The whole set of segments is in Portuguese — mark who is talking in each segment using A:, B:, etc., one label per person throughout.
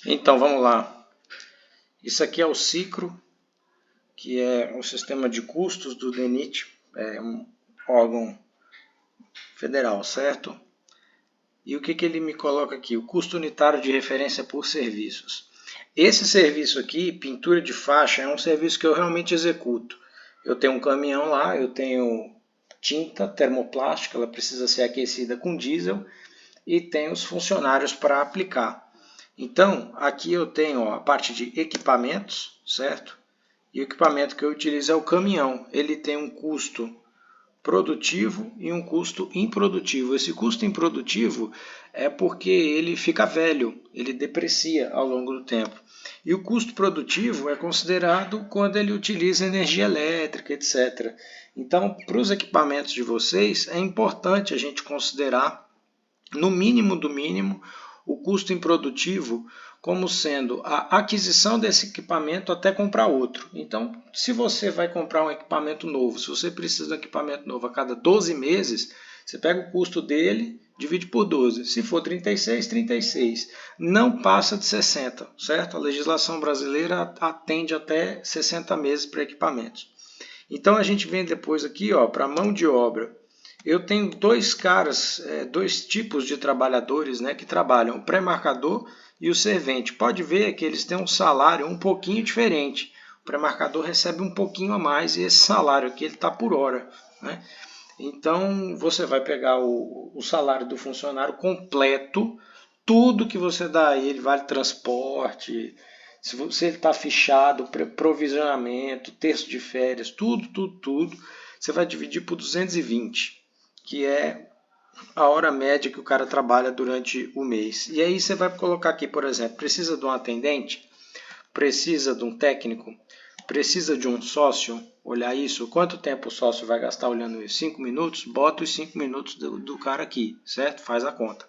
A: Então vamos lá. Isso aqui é o Cicro, que é um sistema de custos do DENIT, é um órgão federal, certo? E o que ele me coloca aqui? O custo unitário de referência por serviços. Esse serviço aqui, pintura de faixa, é um serviço que eu realmente executo. Eu tenho um caminhão lá, eu tenho tinta termoplástica, ela precisa ser aquecida com diesel e tenho os funcionários para aplicar. Então, aqui eu tenho a parte de equipamentos, certo? E o equipamento que eu utilizo é o caminhão. Ele tem um custo produtivo e um custo improdutivo. Esse custo improdutivo é porque ele fica velho, ele deprecia ao longo do tempo. E o custo produtivo é considerado quando ele utiliza energia elétrica, etc. Então, para os equipamentos de vocês, é importante a gente considerar, no mínimo do mínimo, o custo improdutivo como sendo a aquisição desse equipamento até comprar outro. Então, se você vai comprar um equipamento novo, se você precisa de um equipamento novo a cada 12 meses, você pega o custo dele, divide por 12. Se for 36, 36. Não passa de 60, certo? A legislação brasileira atende até 60 meses para equipamentos. Então, a gente vem depois aqui para a mão de obra. Eu tenho dois caras, dois tipos de trabalhadores, que trabalham, o pré-marcador e o servente. Pode ver que eles têm um salário um pouquinho diferente. O pré-marcador recebe um pouquinho a mais e esse salário aqui ele está por hora. Né? Então você vai pegar o salário do funcionário completo, tudo que você dá a ele, vale transporte, se ele está fichado, provisionamento, terço de férias, tudo, você vai dividir por 220, que é a hora média que o cara trabalha durante o mês. E aí você vai colocar aqui, por exemplo, precisa de um atendente, precisa de um técnico, precisa de um sócio, olhar isso, quanto tempo o sócio vai gastar olhando isso? 5 minutos? Bota os 5 minutos do cara aqui, certo? Faz a conta.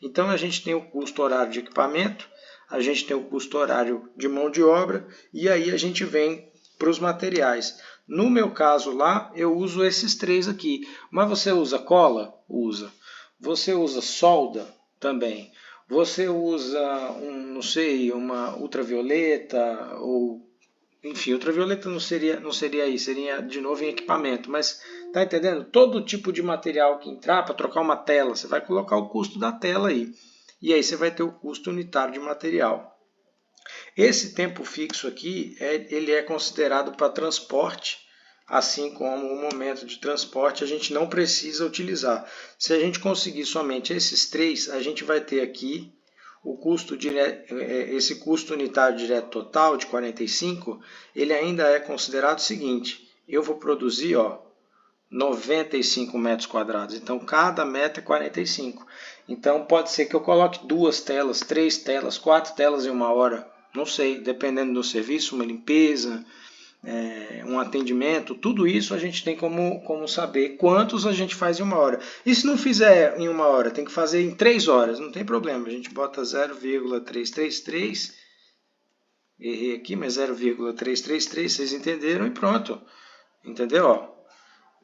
A: Então a gente tem o custo horário de equipamento, a gente tem o custo horário de mão de obra e aí a gente vem para os materiais. No meu caso lá, eu uso esses três aqui. Mas você usa cola? Usa. Você usa solda? Também. Você usa, não sei, uma ultravioleta ou... Enfim, ultravioleta não seria aí, seria de novo em equipamento. Mas tá entendendo? Todo tipo de material que entrar para trocar uma tela, você vai colocar o custo da tela aí. E aí você vai ter o custo unitário de material. Esse tempo fixo aqui, ele é considerado para transporte, assim como o momento de transporte a gente não precisa utilizar. Se a gente conseguir somente esses três, a gente vai ter aqui o custo direto, esse custo unitário direto total de 45, ele ainda é considerado o seguinte, eu vou produzir 95 metros quadrados, então cada metro é 45. Então pode ser que eu coloque 2 telas, 3 telas, 4 telas em uma hora, não sei, dependendo do serviço, uma limpeza, um atendimento, tudo isso a gente tem como saber quantos a gente faz em uma hora. E se não fizer em uma hora, tem que fazer em 3 horas, não tem problema, a gente bota 0,333, errei aqui, mas 0,333, vocês entenderam e pronto, entendeu?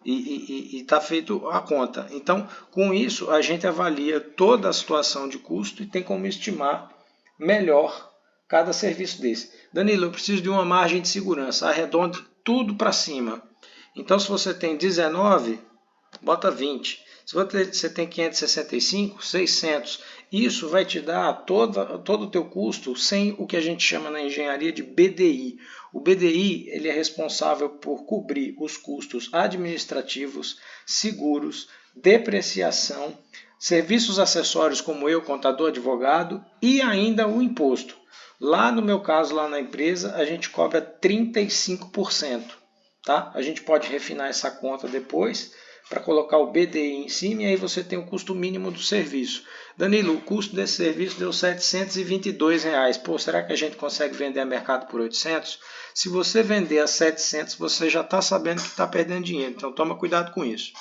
A: E está feito a conta. Então, com isso, a gente avalia toda a situação de custo e tem como estimar melhor cada serviço desse. Danilo, eu preciso de uma margem de segurança, arredonde tudo para cima. Então, se você tem 19, bota 20. Se você tem 565, 600. Isso vai te dar todo o teu custo sem o que a gente chama na engenharia de BDI. O BDI ele é responsável por cobrir os custos administrativos, seguros, depreciação, serviços acessórios como eu, contador, advogado e ainda o imposto. Lá no meu caso, lá na empresa, a gente cobra 35%. Tá? A gente pode refinar essa conta depois para colocar o BDI em cima e aí você tem o custo mínimo do serviço. Danilo, o custo desse serviço deu R$ 722. Pô, será que a gente consegue vender a mercado por 800? Se você vender a 700, você já está sabendo que está perdendo dinheiro. Então toma cuidado com isso.